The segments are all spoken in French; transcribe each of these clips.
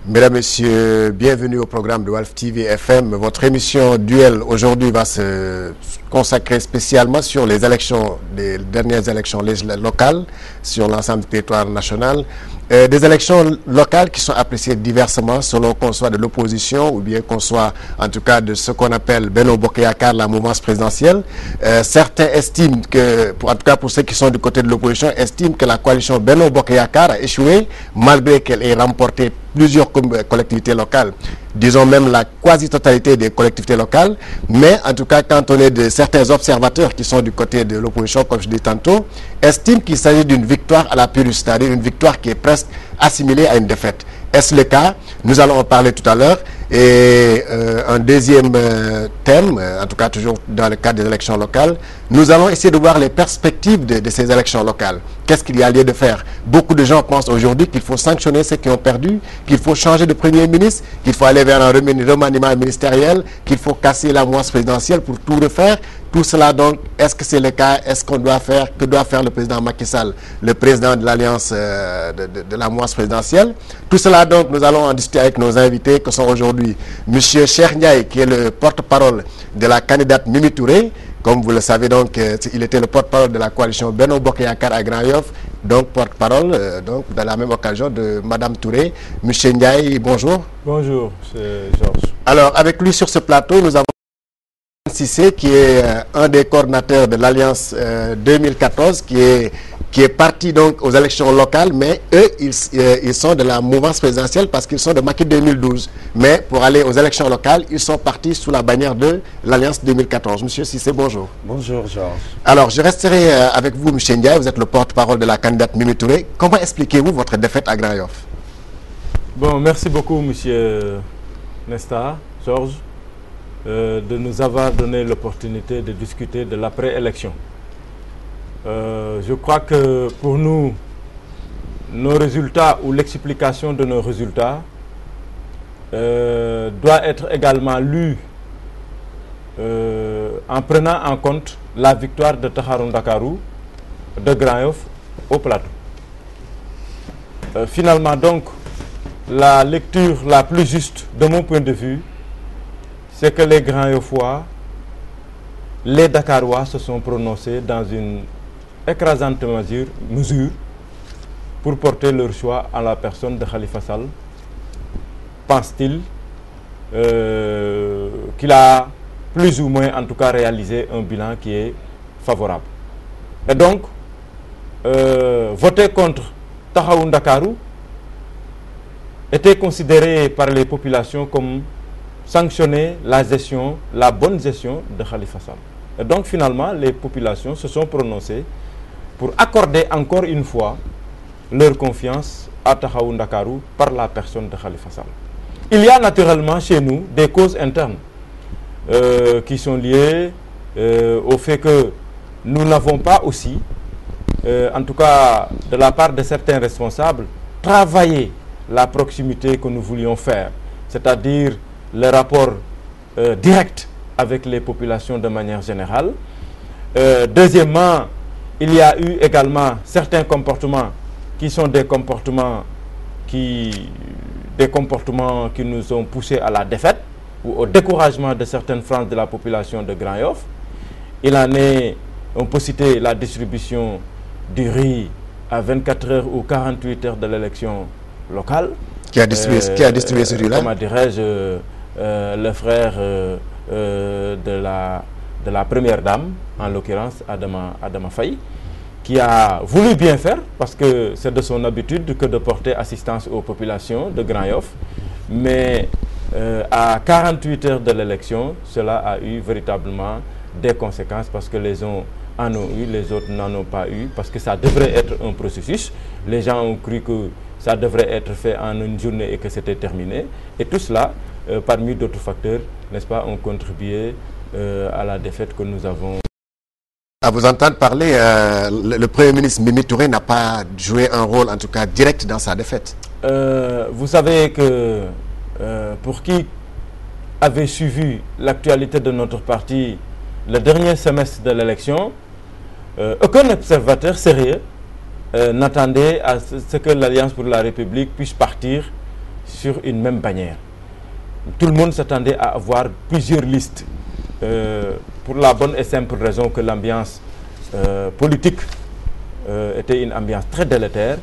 Mesdames, Messieurs, bienvenue au programme de Walf TV FM. Votre émission Duel aujourd'hui va se consacrer spécialement sur les élections, les dernières élections locales sur l'ensemble du territoire national. Des élections locales qui sont appréciées diversement selon qu'on soit de l'opposition ou bien qu'on soit en tout cas de ce qu'on appelle Benno Bokk Yakaar, la mouvance présidentielle. Certains estiment que, en tout cas pour ceux qui sont du côté de l'opposition, estiment que la coalition Benno Bokk Yakaar a échoué malgré qu'elle ait remporté plusieurs collectivités locales, disons même la quasi-totalité des collectivités locales, mais en tout cas quand on est de certains observateurs qui sont du côté de l'opposition, comme je dis tantôt, estiment qu'il s'agit d'une victoire à la purus, c'est-à-dire une victoire qui est presque assimilée à une défaite. Est-ce le cas? Nous allons en parler tout à l'heure. Et un deuxième thème, en tout cas toujours dans le cadre des élections locales, nous allons essayer de voir les perspectives de ces élections locales. Qu'est-ce qu'il y a lieu de faire? Beaucoup de gens pensent aujourd'hui qu'il faut sanctionner ceux qui ont perdu, qu'il faut changer de Premier ministre, qu'il faut aller vers un remaniement ministériel, qu'il faut casser la moisse présidentielle pour tout refaire. Tout cela donc, est-ce que c'est le cas? Est-ce qu'on doit faire? Que doit faire le président Macky Sall, le président de l'alliance de la moisse présidentielle? Tout cela donc, nous allons en discuter avec nos invités qui sont aujourd'hui M. Cheikh Ndiaye, qui est le porte-parole de la candidate Mimi Touré. Comme vous le savez donc, il était le porte-parole de la coalition Benno Bokk Yakaar à Grand Yoff, donc porte-parole donc dans la même occasion de Madame Touré. M. Ndiaye, bonjour. Bonjour, c'est Georges. Alors, avec lui sur ce plateau, nous avons Cissé, qui est un des coordinateurs de l'Alliance 2014, qui est parti donc aux élections locales, mais eux, ils sont de la mouvance présidentielle parce qu'ils sont de Macky 2012. Mais pour aller aux élections locales, ils sont partis sous la bannière de l'Alliance 2014. Monsieur Cissé, bonjour. Bonjour, Georges. Alors, je resterai avec vous, M. Ndiaye, vous êtes le porte-parole de la candidate Mimi Touré. Comment expliquez-vous votre défaite à Grand Yoff? Bon, merci beaucoup, Monsieur Nesta, Georges, de nous avoir donné l'opportunité de discuter de l'après-élection. Je crois que pour nous, nos résultats ou l'explication de nos résultats doit être également lue en prenant en compte la victoire de Taxawu Ndakaaru de Grand Yoff au plateau. Finalement donc, la lecture la plus juste de mon point de vue, c'est que les Grand Yoffois, les Dakarois se sont prononcés dans une écrasante mesure pour porter leur choix à la personne de Khalifa Sall. Pense-t-il qu'il a plus ou moins en tout cas réalisé un bilan qui est favorable. Et donc, voter contre Taxawu Ndakaaru était considéré par les populations comme sanctionner la gestion, la bonne gestion de Khalifa Sall. Et donc finalement, les populations se sont prononcées pour accorder encore une fois leur confiance à Taxawu Ndakaaru par la personne de Khalifa Sall. Il y a naturellement chez nous des causes internes qui sont liées au fait que nous n'avons pas aussi, en tout cas de la part de certains responsables, travaillé la proximité que nous voulions faire, c'est-à-dire le rapport direct avec les populations de manière générale. Deuxièmement, il y a eu également certains comportements qui sont des comportements qui nous ont poussés à la défaite ou au découragement de certaines franges de la population de Grand Yoff. Il en est, on peut citer la distribution du riz à 24 heures ou 48 heures de l'élection locale. Qui a distribué ce riz-là? Comment dirais-je, le frère de la première dame, en l'occurrence Adama Faye, qui a voulu bien faire, parce que c'est de son habitude que de porter assistance aux populations de Grand Yoff, mais à 48 heures de l'élection, cela a eu véritablement des conséquences, parce que les uns en ont eu, les autres n'en ont pas eu, parce que ça devrait être un processus. Les gens ont cru que ça devrait être fait en une journée et que c'était terminé. Et tout cela, parmi d'autres facteurs, n'est-ce pas, ont contribué à la défaite que nous avons. À vous entendre parler, le Premier ministre Mimi Touré n'a pas joué un rôle, en tout cas direct, dans sa défaite. Vous savez que pour qui avait suivi l'actualité de notre parti le dernier semestre de l'élection, aucun observateur sérieux n'attendait à ce que l'Alliance pour la République puisse partir sur une même bannière. Tout le monde s'attendait à avoir plusieurs listes, pour la bonne et simple raison que l'ambiance politique était une ambiance très délétère.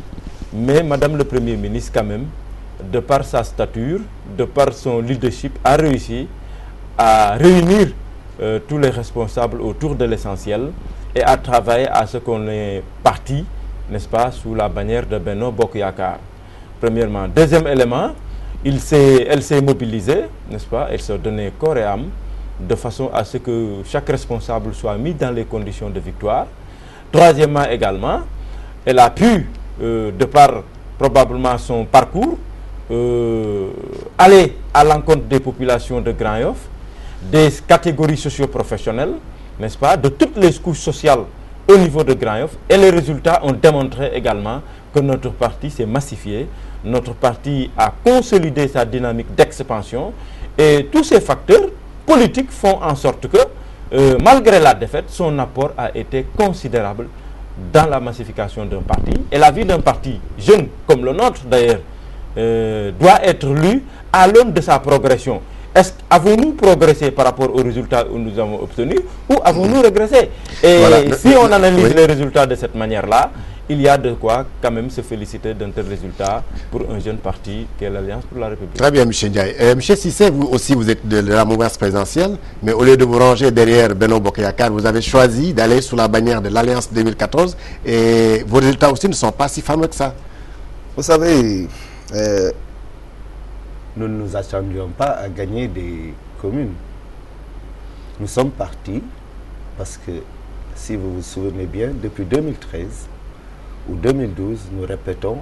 Mais Madame le Premier ministre, quand même, de par sa stature, de par son leadership, a réussi à réunir tous les responsables autour de l'essentiel et à travailler à ce qu'on est parti, n'est-ce pas, sous la bannière de Benno Bokk Yakaar. Premièrement. Deuxième élément, elle s'est mobilisée, n'est-ce pas, elle s'est donnée corps et âme, de façon à ce que chaque responsable soit mis dans les conditions de victoire. Troisièmement également, elle a pu, de par probablement son parcours, aller à l'encontre des populations de Grand Yoff, des catégories socio-professionnelles, n'est-ce pas, de toutes les couches sociales au niveau de Grand Yoff. Et les résultats ont démontré également que notre parti s'est massifié, notre parti a consolidé sa dynamique d'expansion, et tous ces facteurs politiques font en sorte que, malgré la défaite, son apport a été considérable dans la massification d'un parti. Et la vie d'un parti jeune comme le nôtre d'ailleurs doit être lue à l'aune de sa progression. Avons-nous progressé par rapport aux résultats que nous avons obtenus, ou avons-nous régressé? Et voilà, si on analyse les résultats de cette manière-là, il y a de quoi quand même se féliciter d'un tel résultat pour un jeune parti qui est l'Alliance pour la République. Très bien, M. Ndiaye. M. Cissé, vous aussi, vous êtes de la mouvance présidentielle, mais au lieu de vous ranger derrière Benno Bokk Yakaar, vous avez choisi d'aller sous la bannière de l'Alliance 2014, et vos résultats aussi ne sont pas si fameux que ça. Vous savez, nous ne nous attendions pas à gagner des communes. Nous sommes partis parce que, si vous vous souvenez bien, depuis 2013 ou 2012, nous répétons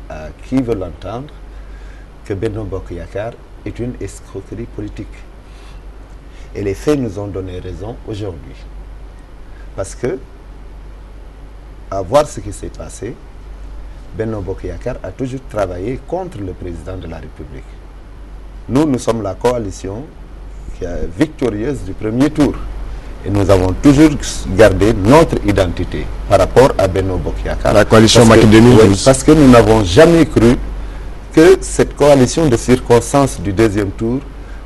à qui veut l'entendre que Benno Bokk Yakaar est une escroquerie politique. Et les faits nous ont donné raison aujourd'hui. Parce que, à voir ce qui s'est passé, Benno Bokk Yakaar a toujours travaillé contre le président de la République. Nous sommes la coalition qui est victorieuse du premier tour. Et nous avons toujours gardé notre identité par rapport à Benno Bokk Yakaar. La coalition Macky 2012. Parce que nous n'avons jamais cru que cette coalition de circonstances du deuxième tour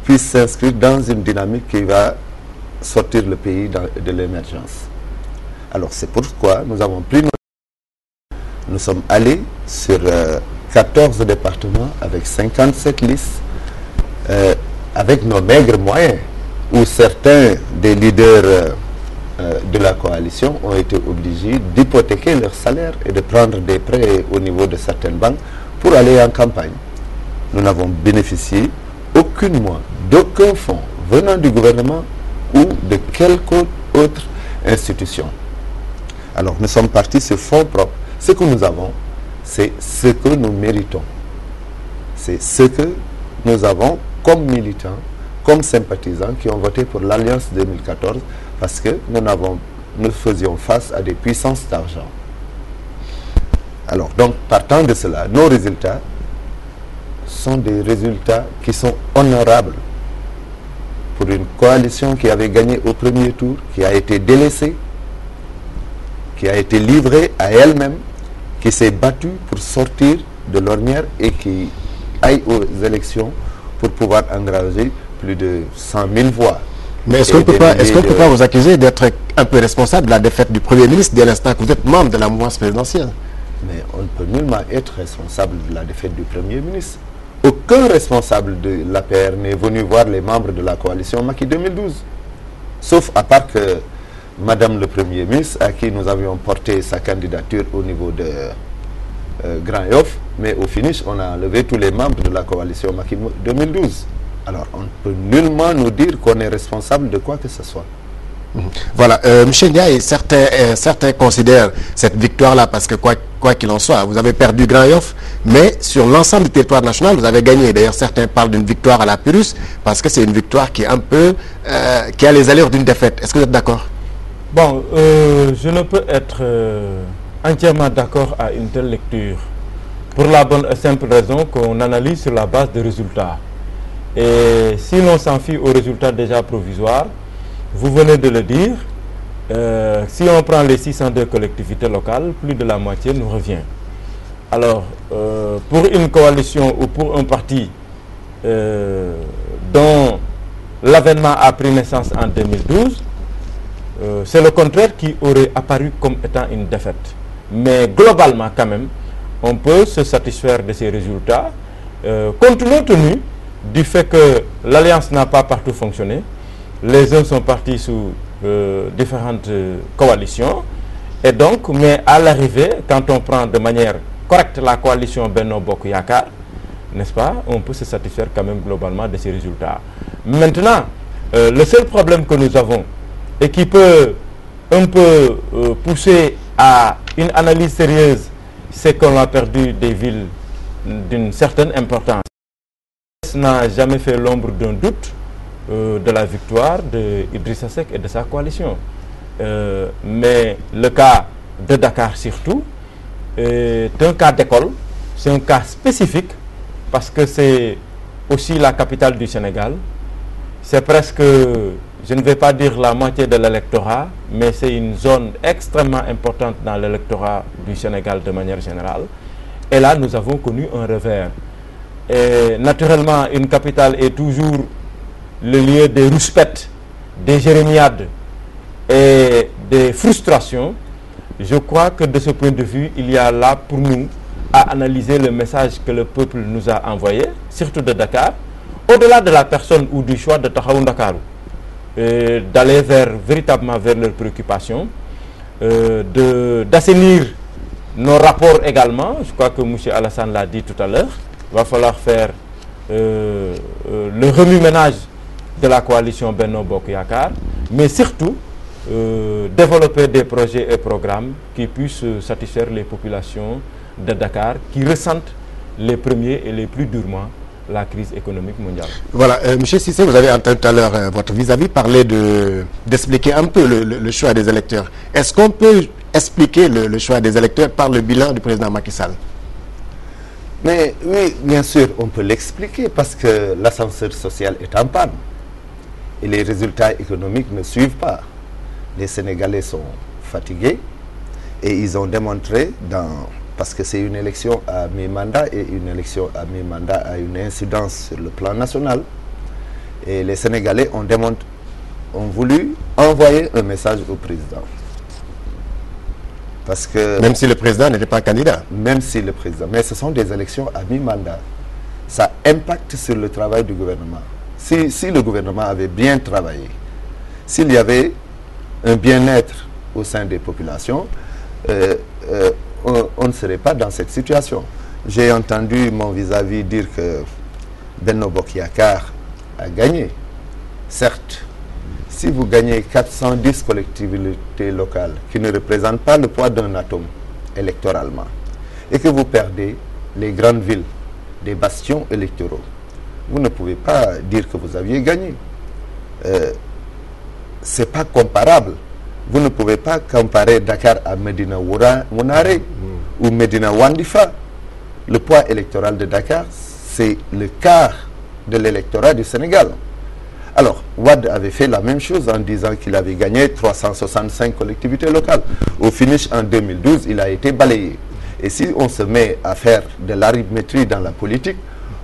puisse s'inscrire dans une dynamique qui va sortir le pays de l'émergence. Alors c'est pourquoi nous avons pris nous sommes allés sur 14 départements avec 57 listes, avec nos maigres moyens, où certains des leaders de la coalition ont été obligés d'hypothéquer leur salaire et de prendre des prêts au niveau de certaines banques pour aller en campagne. Nous n'avons bénéficié aucunement d'aucun fonds venant du gouvernement ou de quelque autre institution. Alors nous sommes partis sur fonds propres. Ce que nous avons, c'est ce que nous méritons. C'est ce que nous avons comme militants, comme sympathisants qui ont voté pour l'Alliance 2014 parce que nous faisions face à des puissances d'argent. Alors, donc, partant de cela, nos résultats sont des résultats qui sont honorables pour une coalition qui avait gagné au premier tour, qui a été délaissée, qui a été livrée à elle-même, qui s'est battue pour sortir de l'ornière et qui aille aux élections pour pouvoir engranger plus de 100 000 voix. Mais est-ce qu'on ne peut pas vous accuser d'être un peu responsable de la défaite du Premier ministre dès l'instant que vous êtes membre de la mouvance présidentielle? Mais on ne peut nullement être responsable de la défaite du Premier ministre. Aucun responsable de l'APR n'est venu voir les membres de la coalition Macky 2012. Sauf à part que Madame le Premier ministre, à qui nous avions porté sa candidature au niveau de Grand Yoff, mais au finish, on a enlevé tous les membres de la coalition Macky 2012. Alors, on ne peut nullement nous dire qu'on est responsable de quoi que ce soit. Voilà, M. Ndiaye, certains considèrent cette victoire-là parce que quoi qu'il en soit, vous avez perdu Grand Yoff, mais sur l'ensemble du territoire national, vous avez gagné. D'ailleurs, certains parlent d'une victoire à la Pyrrhus parce que c'est une victoire qui est un peu, qui a les allures d'une défaite. Est-ce que vous êtes d'accord? Bon, je ne peux être entièrement d'accord à une telle lecture pour la bonne et simple raison qu'on analyse sur la base des résultats. Et si l'on s'en fie aux résultats déjà provisoires, vous venez de le dire, si on prend les 602 collectivités locales, plus de la moitié nous revient. Alors, pour une coalition ou pour un parti dont l'avènement a pris naissance en 2012, c'est le contraire qui aurait apparu comme étant une défaite. Mais globalement, quand même, on peut se satisfaire de ces résultats, compte tenu du fait que l'alliance n'a pas partout fonctionné. Les uns sont partis sous différentes coalitions. Et donc, mais à l'arrivée, quand on prend de manière correcte la coalition Benno Bokk Yakaar, n'est-ce pas, on peut se satisfaire quand même globalement de ces résultats. Maintenant, le seul problème que nous avons et qui peut un peu pousser à une analyse sérieuse, c'est qu'on a perdu des villes d'une certaine importance. Ça n'a jamais fait l'ombre d'un doute de la victoire de Idrissa Seck et de sa coalition. Mais le cas de Dakar surtout est un cas d'école, c'est un cas spécifique parce que c'est aussi la capitale du Sénégal. C'est presque, je ne vais pas dire la moitié de l'électorat, mais c'est une zone extrêmement importante dans l'électorat du Sénégal de manière générale. Et là, nous avons connu un revers. Et naturellement, une capitale est toujours le lieu des rouspètes, des jérémiades et des frustrations. Je crois que de ce point de vue, il y a là pour nous à analyser le message que le peuple nous a envoyé, surtout de Dakar, au-delà de la personne ou du choix de Taxawu Ndakaaru, d'aller véritablement vers leurs préoccupations, d'assainir nos rapports également. Je crois que M. Alassane l'a dit tout à l'heure. Il va falloir faire le remue-ménage de la coalition Benno Bokk Yakaar, mais surtout développer des projets et programmes qui puissent satisfaire les populations de Dakar qui ressentent les premiers et les plus durement la crise économique mondiale. Voilà, Monsieur Cissé, vous avez entendu tout à l'heure votre vis-à-vis parler d'expliquer un peu le choix des électeurs. Est-ce qu'on peut expliquer le choix des électeurs par le bilan du président Macky Sall? Mais oui, bien sûr, on peut l'expliquer parce que l'ascenseur social est en panne et les résultats économiques ne suivent pas. Les Sénégalais sont fatigués et ils ont démontré parce que c'est une élection à mi-mandat et une élection à mi-mandat a une incidence sur le plan national. Et les Sénégalais ont voulu envoyer un message au président. Parce que, même si le président n'était pas candidat. Même si le président. Mais ce sont des élections à mi-mandat. Ça impacte sur le travail du gouvernement. Si le gouvernement avait bien travaillé, s'il y avait un bien-être au sein des populations, on ne serait pas dans cette situation. J'ai entendu mon vis-à-vis dire que Benno Bokk Yakaar a gagné. Certes, si vous gagnez 410 collectivités locales qui ne représentent pas le poids d'un atome électoralement et que vous perdez les grandes villes, des bastions électoraux, vous ne pouvez pas dire que vous aviez gagné. Ce n'est pas comparable. Vous ne pouvez pas comparer Dakar à Medina Wounaré ou Medina Wandifa. Le poids électoral de Dakar, c'est le quart de l'électorat du Sénégal. Alors, Wade avait fait la même chose en disant qu'il avait gagné 365 collectivités locales. Au finish, en 2012, il a été balayé. Et si on se met à faire de l'arithmétique dans la politique,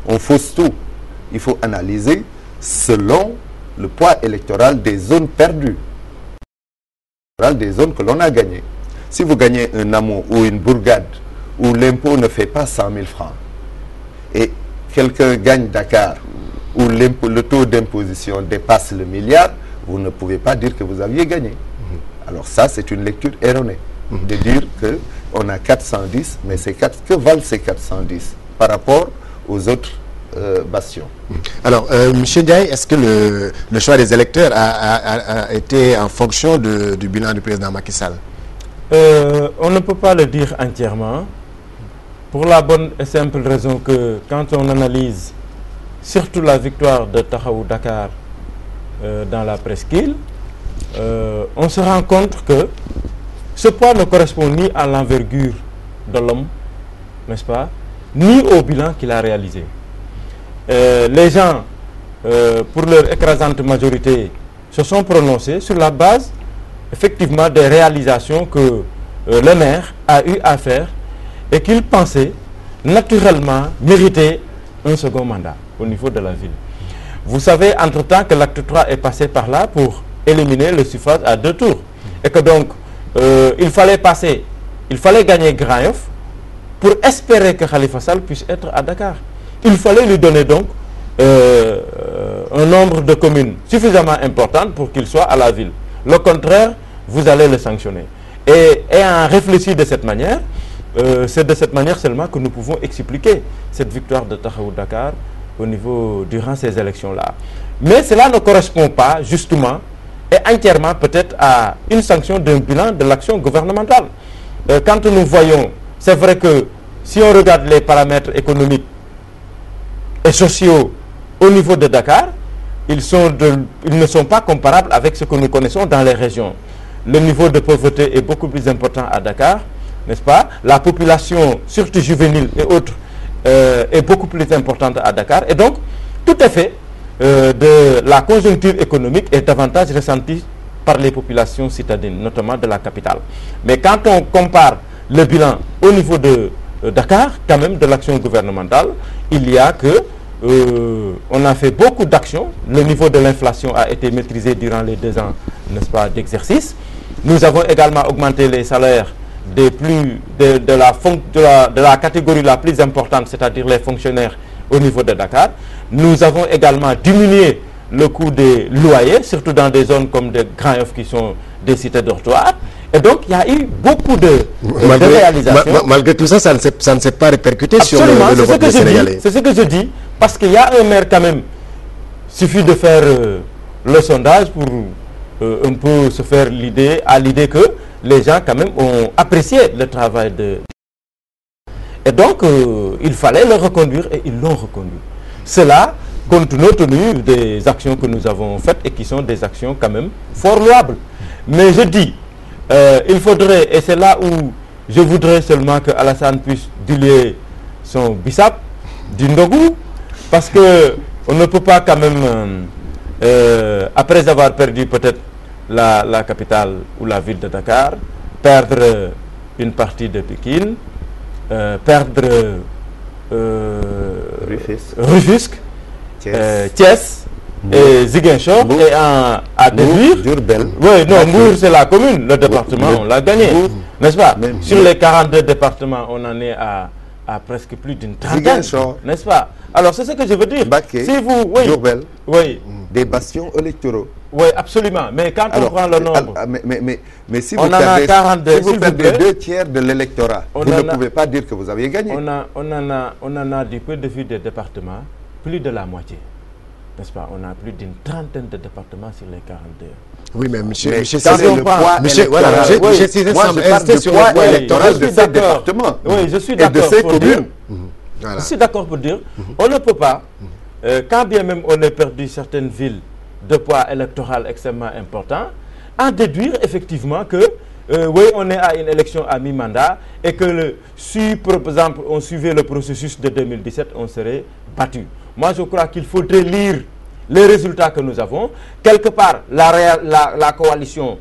on fausse tout. Il faut analyser selon le poids électoral des zones perdues, des zones que l'on a gagnées. Si vous gagnez un hameau ou une bourgade où l'impôt ne fait pas 100 000 francs et quelqu'un gagne Dakar où le taux d'imposition dépasse le milliard, vous ne pouvez pas dire que vous aviez gagné. Alors ça, c'est une lecture erronée de dire qu'on a 410, mais que valent ces 410 par rapport aux autres bastions? Alors, M. Ndiaye, est-ce que le choix des électeurs a été en fonction du bilan du président Macky Sall? On ne peut pas le dire entièrement, pour la bonne et simple raison que quand on analyse surtout la victoire de Taxawu Dakar dans la presqu'île, on se rend compte que ce poids ne correspond ni à l'envergure de l'homme, n'est-ce pas, ni au bilan qu'il a réalisé. Les gens, pour leur écrasante majorité, se sont prononcés sur la base, effectivement, des réalisations que le maire a eu à faire et qu'il pensait naturellement mériter un second mandat au niveau de la ville. Vous savez, entre-temps, que l'acte 3 est passé par là pour éliminer le suffrage à 2 tours. Et que donc, il fallait gagner Grand Yoff pour espérer que Khalifa Sall puisse être à Dakar. Il fallait lui donner donc un nombre de communes suffisamment important pour qu'il soit à la ville. Le contraire, vous allez le sanctionner. Et ayant réfléchi de cette manière, c'est de cette manière seulement que nous pouvons expliquer cette victoire de Taxawu Dakar au niveau durant ces élections-là. Mais cela ne correspond pas justement et entièrement peut-être à une sanction d'un bilan de l'action gouvernementale. Quand nous voyons, c'est vrai que si on regarde les paramètres économiques et sociaux au niveau de Dakar, ils ne sont pas comparables avec ce que nous connaissons dans les régions. Le niveau de pauvreté est beaucoup plus important à Dakar, n'est-ce pas? La population, surtout juvénile et autres, est beaucoup plus importante à Dakar. Et donc, tout effet de la conjoncture économique est davantage ressenti par les populations citadines, notamment de la capitale. Mais quand on compare le bilan au niveau de Dakar, quand même de l'action gouvernementale, il y a que on a fait beaucoup d'actions. Le niveau de l'inflation a été maîtrisé durant les 2 ans, n'est-ce pas, d'exercice. Nous avons également augmenté les salaires de la catégorie la plus importante, c'est-à-dire les fonctionnaires au niveau de Dakar. Nous avons également diminué le coût des loyers, surtout dans des zones comme des Grand Yoff qui sont des cités dortoirs. Et donc, il y a eu beaucoup de réalisations. Malgré tout ça, ça ne s'est pas répercuté sur le vote des Sénégalais. C'est ce que je dis, parce qu'il y a un maire quand même. Il suffit de faire le sondage pour un peu se faire l'idée que les gens quand même ont apprécié le travail de... Et donc, il fallait le reconduire et ils l'ont reconduit. Cela, compte tenu des actions que nous avons faites et qui sont des actions quand même fort louables. Mais je dis, il faudrait, et c'est là où je voudrais seulement que Alassane puisse diluer son bissap du Ndogou, parce que on ne peut pas quand même, après avoir perdu peut-être la capitale ou la ville de Dakar, perdre une partie de Pékin, perdre Rufisque, Thiès et Ziguinchor, et à déduire... Oui, non, Mbour c'est la commune, le département on l'a gagné, n'est-ce pas? Sur les 42 départements, on en est à presque plus d'une trentaine, n'est-ce pas? Alors c'est ce que je veux dire. Baké, si vous, oui, des bastions électoraux. Oui, absolument. Mais quand on prend le nombre... Mais si vous perdez 2 tiers de l'électorat, vous ne pouvez pas dire que vous avez gagné. On en a du point de vue des départements, plus de la moitié. N'est-ce pas? On a plus d'une trentaine de départements sur les 42. Oui, mais monsieur électoral de ces départements. Oui, je suis d'accord pour dire. Je suis d'accord pour dire, on ne peut pas, quand bien même on a perdu certaines villes de poids électoral extrêmement important, en déduire effectivement que oui, on est à une élection à mi-mandat et que si par exemple on suivait le processus de 2017, on serait battu. Moi je crois qu'il faudrait lire les résultats que nous avons. Quelque part, la coalition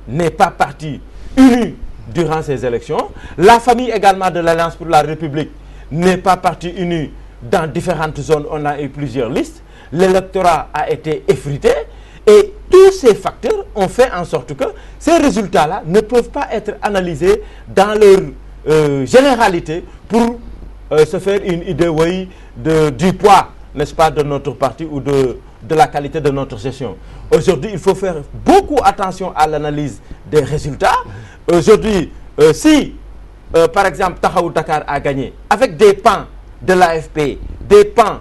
n'est pas partie unie durant ces élections. La famille également de l'Alliance pour la République n'est pas partie unie dans différentes zones. On a eu plusieurs listes. L'électorat a été effrité. Et tous ces facteurs ont fait en sorte que ces résultats-là ne peuvent pas être analysés dans leur généralité pour se faire une idée, oui, du poids, n'est-ce pas, de notre parti ou de la qualité de notre gestion. Aujourd'hui, il faut faire beaucoup attention à l'analyse des résultats. Aujourd'hui, si, par exemple, Taxawu Dakar a gagné avec des pans de l'AFP, des pans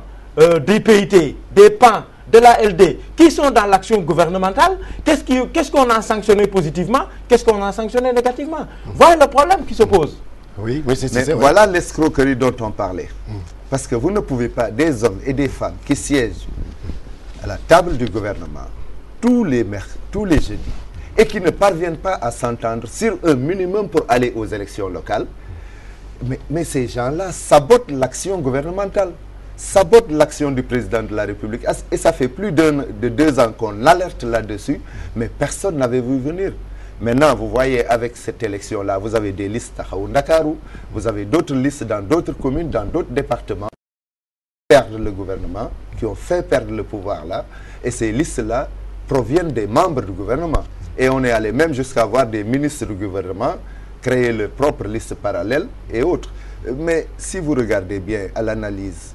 du PIT, des pans de la LD, qui sont dans l'action gouvernementale, qu'est-ce qu'on a sanctionné positivement, qu'est-ce qu'on a sanctionné négativement? Voilà le problème qui se pose. Oui, c'est voilà l'escroquerie dont on parlait. Parce que vous ne pouvez pas, des hommes et des femmes qui siègent à la table du gouvernement tous les jeudis et qui ne parviennent pas à s'entendre sur un minimum pour aller aux élections locales, mais ces gens-là sabotent l'action gouvernementale, sabotent l'action du président de la République. Et ça fait plus de 2 ans qu'on alerte là-dessus, mais personne n'avait vu venir. Maintenant, vous voyez, avec cette élection-là, vous avez des listes à Ndakaru, vous avez d'autres listes dans d'autres communes, dans d'autres départements, qui ont perdu le gouvernement, qui ont fait perdre le pouvoir là, et ces listes-là proviennent des membres du gouvernement. Et on est allé même jusqu'à avoir des ministres du gouvernement créer leurs propres listes parallèles et autres. Mais si vous regardez bien à l'analyse,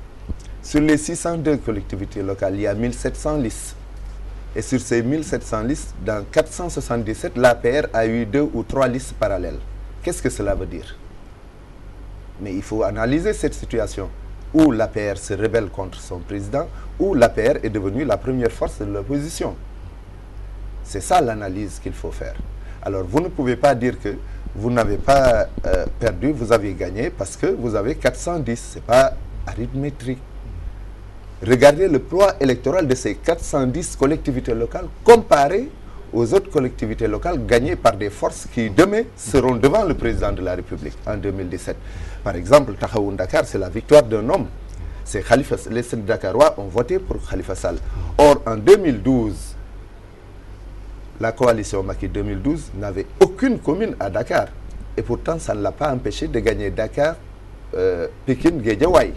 sur les 602 collectivités locales, il y a 1700 listes. Et sur ces 1700 listes, dans 477, l'APR a eu 2 ou 3 listes parallèles. Qu'est-ce que cela veut dire? Mais il faut analyser cette situation où l'APR se rebelle contre son président, où l'APR est devenue la première force de l'opposition. C'est ça l'analyse qu'il faut faire. Alors vous ne pouvez pas dire que vous n'avez pas perdu, vous avez gagné parce que vous avez 410. Ce n'est pas arithmétique. Regardez le poids électoral de ces 410 collectivités locales comparé aux autres collectivités locales gagnées par des forces qui demain seront devant le président de la République en 2017. Par exemple, Tahaoun Dakar, c'est la victoire d'un homme. C'est Khalifa, les Dakarois ont voté pour Khalifa Sall. Or, en 2012, la coalition Macky 2012 n'avait aucune commune à Dakar. Et pourtant, ça ne l'a pas empêché de gagner Dakar, Pékin, Guédiawaye.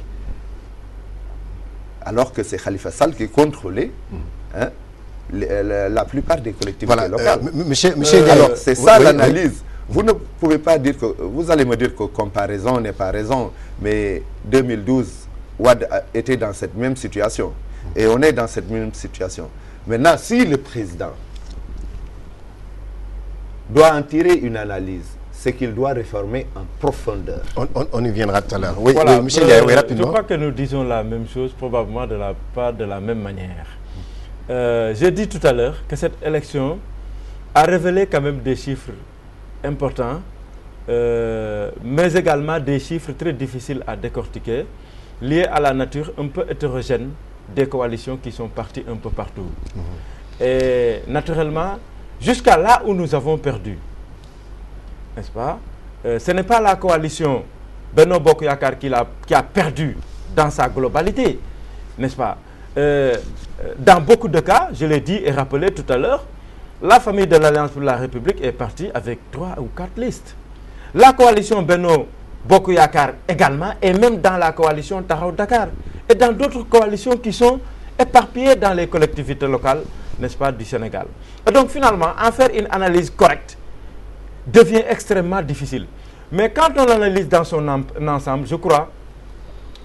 Alors que c'est Khalifa Sall qui contrôlait hein, la plupart des collectivités locales. Alors, c'est ça l'analyse. Vous ne pouvez pas dire que... Vous allez me dire que comparaison n'est pas raison, mais 2012, Ouad était dans cette même situation. Et on est dans cette même situation. Maintenant, si le président doit en tirer une analyse, c'est qu'il doit réformer en profondeur. On y viendra tout à l'heure. Oui, voilà, oui, Michel, oui, rapidement. Je crois que nous disons la même chose, probablement pas de la même manière. J'ai dit tout à l'heure que cette élection a révélé quand même des chiffres importants, mais également des chiffres très difficiles à décortiquer, liés à la nature un peu hétérogène des coalitions qui sont parties un peu partout. Et naturellement, jusqu'à là où nous avons perdu, n'est-ce pas? Ce n'est pas la coalition Benno Bokk Yakaar qui a perdu dans sa globalité, n'est-ce pas? Dans beaucoup de cas, je l'ai dit et rappelé tout à l'heure, la famille de l'Alliance pour la République est partie avec 3 ou 4 listes. La coalition Benno Bokk Yakaar également, et même dans la coalition Taxawu Dakar, et dans d'autres coalitions qui sont éparpillées dans les collectivités locales, n'est-ce pas, du Sénégal. Et donc finalement, en faire une analyse correcte devient extrêmement difficile. Mais quand on l'analyse dans son ensemble, je crois,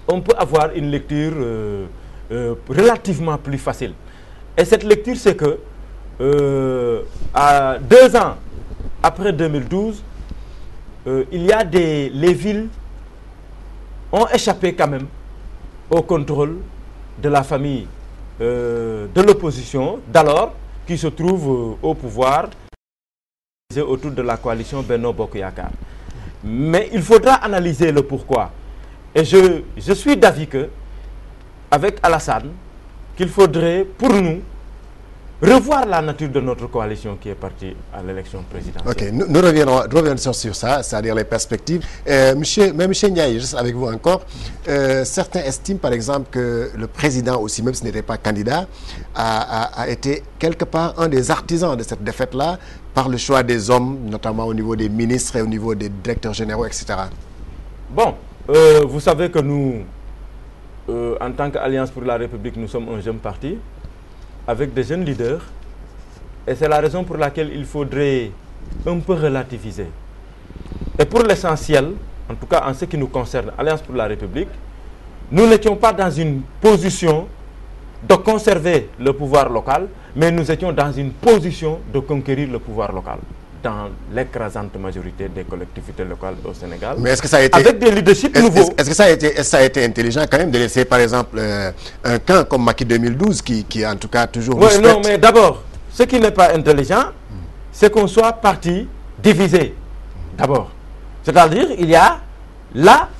on peut avoir une lecture relativement plus facile. Et cette lecture, c'est que à 2 ans après 2012, il y a les villes ont échappé quand même au contrôle de la famille de l'opposition d'alors, qui se trouve au pouvoir autour de la coalition Benno Bokk Yakaar. Mais il faudra analyser le pourquoi. Et je suis d'avis que, avec Alassane, qu'il faudrait pour nous revoir la nature de notre coalition qui est partie à l'élection présidentielle. Ok, nous reviendrons sur ça, c'est-à-dire les perspectives. Monsieur Ndiaye, juste avec vous encore, certains estiment par exemple que le président aussi, même s'il n'était pas candidat, a été quelque part un des artisans de cette défaite-là, par le choix des hommes, notamment au niveau des ministres et au niveau des directeurs généraux, etc. Bon, vous savez que nous, en tant qu'Alliance pour la République, nous sommes un jeune parti, avec des jeunes leaders, et c'est la raison pour laquelle il faudrait un peu relativiser. Et pour l'essentiel, en tout cas en ce qui nous concerne, Alliance pour la République, nous n'étions pas dans une position de conserver le pouvoir local, mais nous étions dans une position de conquérir le pouvoir local dans l'écrasante majorité des collectivités locales au Sénégal. Mais est-ce que ça a été, avec des leaderships nouveaux. Est-ce que ça a été intelligent quand même de laisser par exemple un camp comme Macky 2012 qui en tout cas toujours... Oui, non, mais d'abord, ce qui n'est pas intelligent, c'est qu'on soit parti divisé. D'abord. C'est-à-dire, il y a là,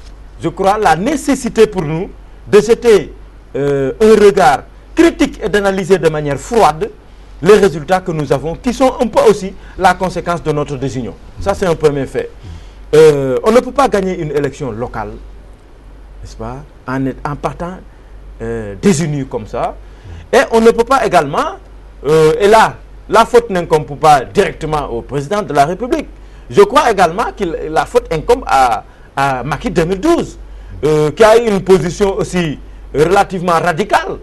je crois, la nécessité pour nous de jeter un regard critique et d'analyser de manière froide les résultats que nous avons, qui sont un peu aussi la conséquence de notre désunion. Ça, c'est un premier fait. On ne peut pas gagner une élection locale, n'est-ce pas, en partant désunis comme ça. Et on ne peut pas également, et là, la faute n'incombe pas directement au président de la République. Je crois également que la faute incombe à Macky 2012, qui a eu une position aussi relativement radicale,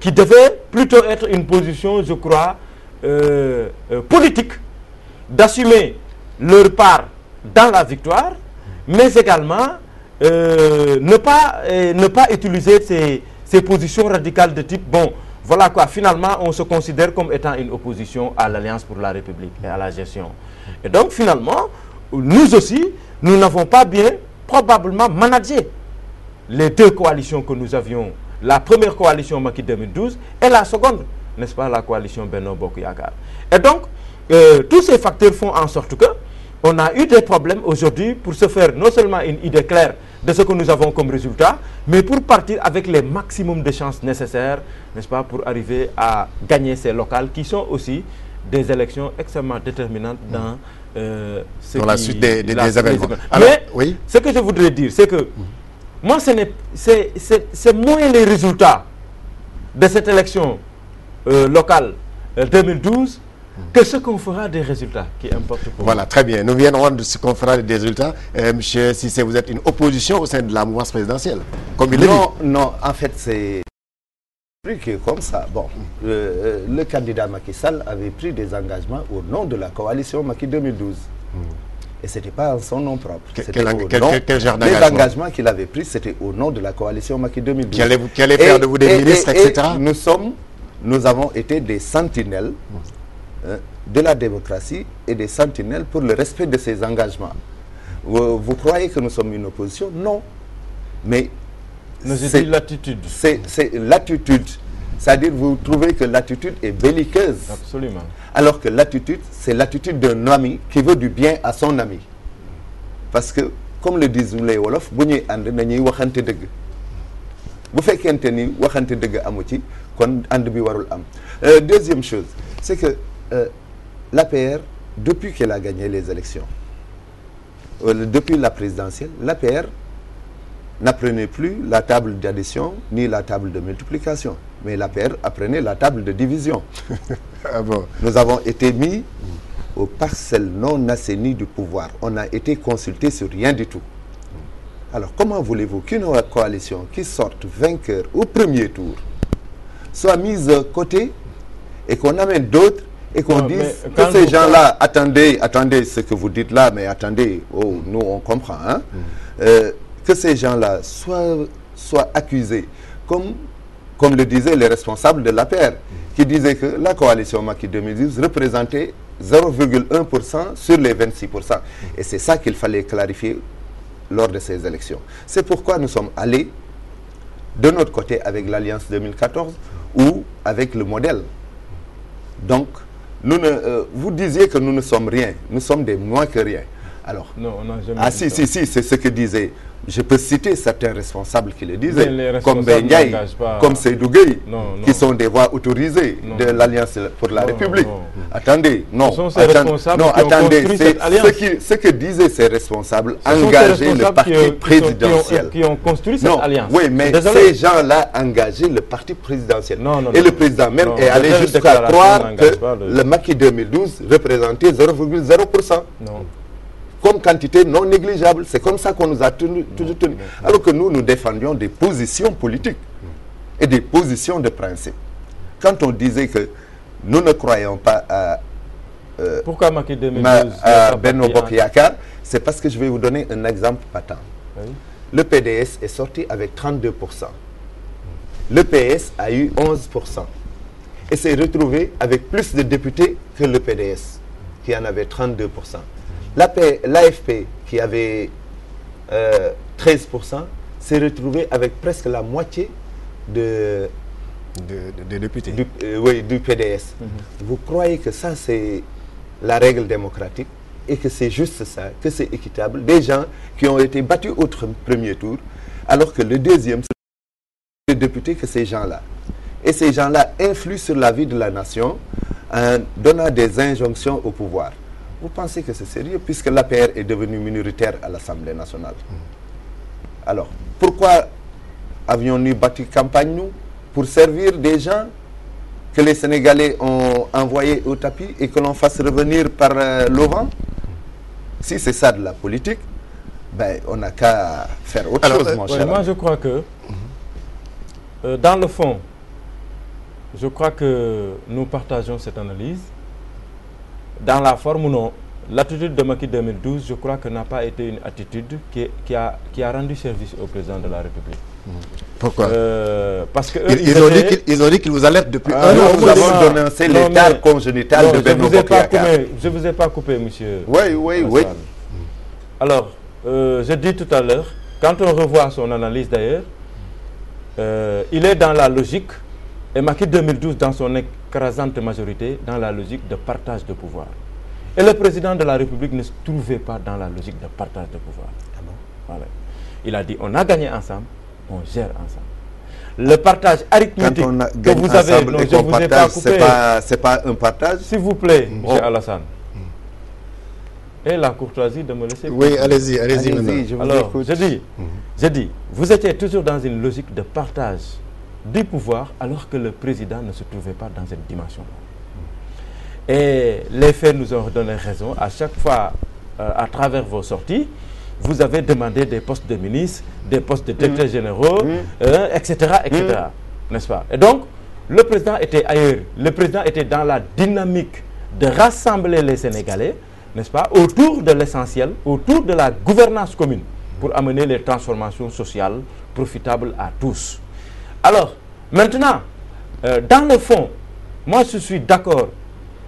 qui devait plutôt être une position, je crois, politique, d'assumer leur part dans la victoire, mais également ne pas utiliser ces positions radicales de type, bon, voilà quoi, finalement on se considère comme étant une opposition à l'Alliance pour la République et à la gestion. Et donc finalement, nous aussi, nous n'avons pas bien probablement managé les deux coalitions que nous avions, la première coalition Macky 2012 et la seconde, n'est-ce pas, la coalition Benno Bokk Yakaar. Et donc, tous ces facteurs font en sorte que on a eu des problèmes aujourd'hui pour se faire non seulement une idée claire de ce que nous avons comme résultat, mais pour partir avec les maximums de chances nécessaires, n'est-ce pas, pour arriver à gagner ces locales qui sont aussi des élections extrêmement déterminantes dans la suite des événements. Alors, mais oui, ce que je voudrais dire, c'est que moi, c'est moins les résultats de cette élection locale 2012 que ce qu'on fera des résultats qui importent pour Voilà, très bien. Nous viendrons de ce qu'on fera des résultats. Monsieur Cissé, vous êtes une opposition au sein de la mouvance présidentielle, comme il le dit. Non, en fait, c'est plus que comme ça. Bon, le candidat Macky Sall avait pris des engagements au nom de la coalition Macky 2012. Et ce n'était pas en son nom propre. Quel genre d'engagement? Les engagements qu'il avait pris, c'était au nom de la coalition Macky 2012. Qui allait faire de vous des ministres, etc. Nous avons été des sentinelles de la démocratie et des sentinelles pour le respect de ces engagements. Vous croyez que nous sommes une opposition? Non. Mais c'est l'attitude. C'est l'attitude. C'est-à-dire, vous trouvez que l'attitude est belliqueuse. Absolument. Alors que l'attitude, c'est l'attitude d'un ami qui veut du bien à son ami. Parce que, comme le disent les Wolof, bu ñuy ànd nañuy waxante dëgg. Bu fekkente ni waxante dëgg amu ci, kon ànd bi warul am. Deuxième chose, c'est que l'APR, depuis qu'elle a gagné les élections, depuis la présidentielle, l'APR n'apprenait plus la table d'addition ni la table de multiplication, mais l'APR apprenait la table de division. Ah bon. Nous avons été mis aux parcelles non assainies du pouvoir. On n'a été consulté sur rien du tout. Alors comment voulez-vous qu'une coalition qui sorte vainqueur au premier tour soit mise à côté et qu'on amène d'autres et qu'on dise que ces gens-là, attendez ce que vous dites là, mais attendez, nous on comprend, hein, que ces gens-là soient accusés, comme le disaient les responsables de l'APR, qui disaient que la coalition Macky 2012 représentait 0,1% sur les 26%. Et c'est ça qu'il fallait clarifier lors de ces élections. C'est pourquoi nous sommes allés de notre côté avec l'Alliance 2014 ou avec le modèle. Donc, vous disiez que nous ne sommes rien, nous sommes des moins que rien. Alors, non, on n'a jamais si, c'est ce que disait. Je peux citer certains responsables qui le disaient, comme Ben Ndiaye, comme Seydou Gueye, qui sont des voix autorisées de l'Alliance pour la République. Attendez, attendez, ce que disaient ces responsables engageaient le parti présidentiel. Qui ont construit cette alliance. Oui, mais ces gens-là engageaient le parti présidentiel. Et le président même est allé jusqu'à croire que le Macky 2012 représentait 0,0%. Non. Comme quantité non négligeable. C'est comme ça qu'on nous a toujours tenu. Alors que nous défendions des positions politiques et des positions de principe. Quand on disait que nous ne croyons pas à pourquoi Macky 2012 Benno Bokk Yakaar, c'est parce que je vais vous donner un exemple patent. Oui. Le PDS est sorti avec 32%. Le PS a eu 11%. Et s'est retrouvé avec plus de députés que le PDS, qui en avait 32%. L'AFP, qui avait 13%, s'est retrouvé avec presque la moitié des députés. Du PDS. Vous croyez que ça, c'est la règle démocratique et que c'est juste ça, que c'est équitable? Des gens qui ont été battus au premier tour, alors que le deuxième, c'est les députés que ces gens-là. Et ces gens-là influent sur la vie de la nation en donnant des injonctions au pouvoir. Vous pensez que c'est sérieux, puisque l'APR est devenue minoritaire à l'Assemblée nationale? Alors, pourquoi avions-nous battu campagne, nous? Pour servir des gens que les Sénégalais ont envoyé au tapis et que l'on fasse revenir par l'auvent? Si c'est ça de la politique, ben, on n'a qu'à faire autre chose, mon cher. Moi, je crois que, dans le fond, je crois que nous partageons cette analyse. Dans la forme, non. L'attitude de Macky 2012, je crois que n'a pas été une attitude qui a rendu service au président de la République. Pourquoi? Parce que ils ont dit qu'ils vous alertent depuis un an. an. Nous avons dénoncé l'état congénital de Benno Bokk Yakaar. Je ne vous ai pas coupé, monsieur. Oui. Alors, je dis tout à l'heure, quand on revoit son analyse d'ailleurs, il est dans la logique, et Macky 2012 dans son écrasante majorité, dans la logique de partage de pouvoir. Et le président de la République ne se trouvait pas dans la logique de partage de pouvoir. Ah bon? Voilà. Il a dit, on a gagné ensemble, on gère ensemble. Le partage arithmétique que vous avez, non, je ne vous ai pas coupé. C'est pas un partage? S'il vous plaît, M. Alassane. Et la courtoisie de me laisser... Oui, allez-y. Alors, je dis, vous étiez toujours dans une logique de partage du pouvoir alors que le président ne se trouvait pas dans cette dimension-là. Et les faits nous ont donné raison. À chaque fois, à travers vos sorties, vous avez demandé des postes de ministres, des postes de directeurs généraux, etc., n'est-ce pas? Et donc, le président était ailleurs. Le président était dans la dynamique de rassembler les Sénégalais, n'est-ce pas, autour de l'essentiel, autour de la gouvernance commune, pour amener les transformations sociales profitables à tous. Alors, maintenant, dans le fond, moi je suis d'accord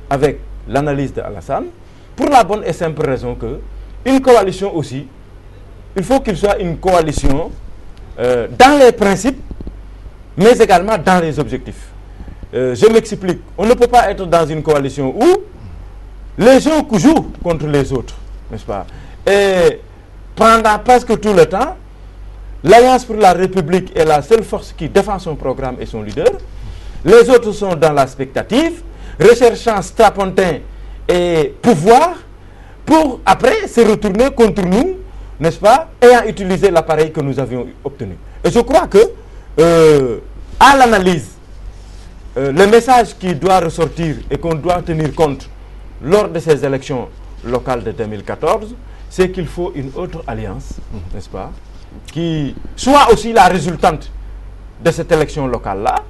avec l'analyse de Alassane, pour la bonne et simple raison que une coalition aussi, il faut qu'il soit une coalition dans les principes, mais également dans les objectifs. Je m'explique. On ne peut pas être dans une coalition où les gens jouent contre les autres, n'est-ce pas? Et pendant presque tout le temps, l'Alliance pour la République est la seule force qui défend son programme et son leader. Les autres sont dans la spectative, recherchant strapontin et pouvoir, pour après se retourner contre nous, n'est-ce pas, ayant utilisé l'appareil que nous avions obtenu. Et je crois que, à l'analyse, le message qui doit ressortir et qu'on doit tenir compte lors de ces élections locales de 2014, c'est qu'il faut une autre alliance, n'est-ce pas, qui soit aussi la résultante de cette élection locale-là,